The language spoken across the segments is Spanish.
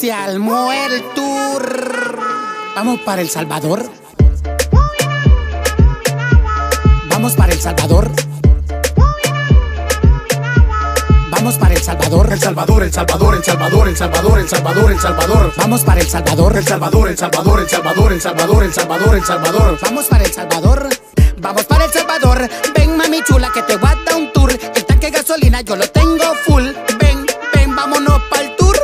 especial Moel Tour. Vamos para El Salvador. Vamos para El Salvador. Vamos para El Salvador. El Salvador, El Salvador, El Salvador, El Salvador, El Salvador, El Salvador. Vamos para El Salvador. El Salvador, El Salvador, El Salvador, El Salvador, El Salvador, El Salvador. Vamos para El Salvador. Vamos para El Salvador. Ven, mami chula, que te voy a dar un tour. El tanque de gasolina yo lo tengo full. Ven, ven, vámonos para el tour.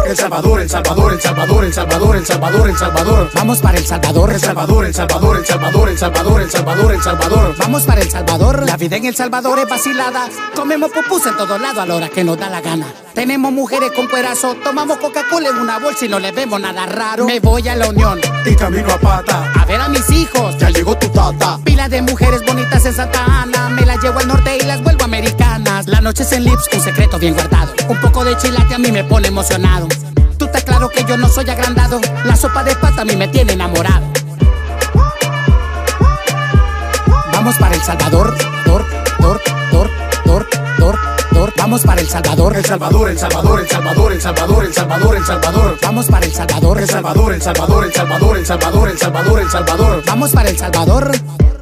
El Salvador, El Salvador, El Salvador, El Salvador, El Salvador, El Salvador. Vamos para El Salvador. El Salvador, El Salvador, El Salvador, El Salvador, El Salvador, El Salvador. Vamos para El Salvador. La vida en El Salvador es vacilada. Comemos pupusas en todos lados a la hora que nos da la gana. Tenemos mujeres con cuerazo. Tomamos Coca-Cola en una bolsa y no les vemos nada raro. Me voy a la Unión y camino a pata a ver a mis hijos. Ya llegó tu tata. Pila de mujeres bonitas en Santa Ana. Me las llevo al norte y las vuelvo americanas. La noche es en Lips, un secreto bien guardado. Un poco de chilate a mí me pone emocionado. Tú estás claro que yo no soy agrandado. La sopa de pata a mí me tiene enamorado. Vamos para El Salvador. Vamos para El Salvador. El Salvador, El Salvador, El Salvador, El Salvador, El Salvador, El Salvador. Vamos para El Salvador. El Salvador, El Salvador, El Salvador, El Salvador, El Salvador, El Salvador. Vamos para El Salvador.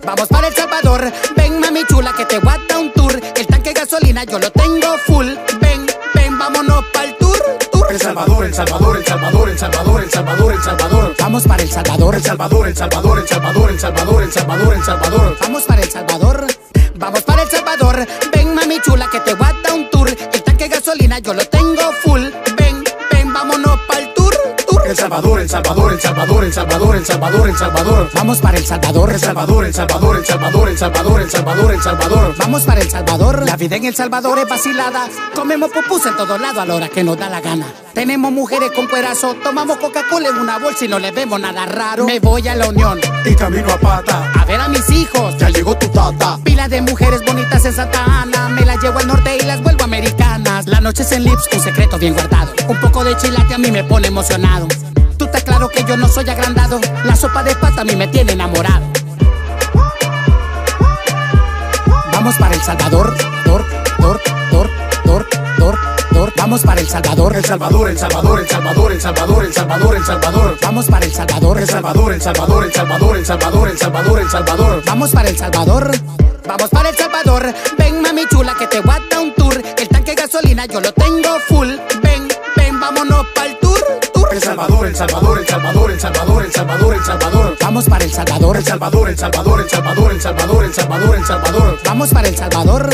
Vamos para El Salvador. Ven, mami chula, que te voy a dar un tour. El tanque de gasolina yo lo tengo full. Ven, ven, vámonos para el tour. El Salvador, El Salvador, El Salvador, El Salvador, El Salvador, El Salvador. Vamos para El Salvador. El Salvador, El Salvador, El Salvador, El Salvador, El Salvador, El Salvador. Vamos para El Salvador. Vamos para El Salvador. Ven, mami chula, que te voy a dar un tour. El tanque de gasolina yo lo tengo full. Ven, ven, vámonos para el tour. El Salvador, El Salvador, El Salvador, El Salvador, El Salvador, El Salvador. Vamos para El Salvador. El Salvador, El Salvador, El Salvador, El Salvador, El Salvador, El Salvador. Vamos para El Salvador. La vida en El Salvador es vacilada. Comemos pupusas en todos lados a la hora que nos da la gana. Tenemos mujeres con cuerazo. Tomamos Coca-Cola en una bolsa y no les vemos nada raro. Me voy a la Unión y camino a pata a ver a mis hijos. Ya llegó tu tata. Pila de mujeres bonitas en Santa Ana. Me las llevo al norte y las vuelvo americanas. La noche es en Lips, un secreto bien guardado. Un poco de chilate a mí me pone emocionado. Tú estás claro que yo no soy agrandado. La sopa de pata a mí me tiene enamorado. Vamos para El Salvador. Vamos para El Salvador. El Salvador, El Salvador, El Salvador, El Salvador, El Salvador, El Salvador. Vamos para El Salvador. El Salvador, El Salvador, El Salvador, El Salvador, El Salvador, El Salvador. Vamos para El Salvador. Vamos para El Salvador. Ven, mami chula, que te voy a dar un tour. El tanque de gasolina yo lo tengo full. Ven, ven, vámonos para el tour. El Salvador, El Salvador, El Salvador, El Salvador, El Salvador, El Salvador. Vamos para El Salvador. El Salvador, El Salvador, El Salvador, El Salvador, El Salvador, El Salvador. Vamos para El Salvador.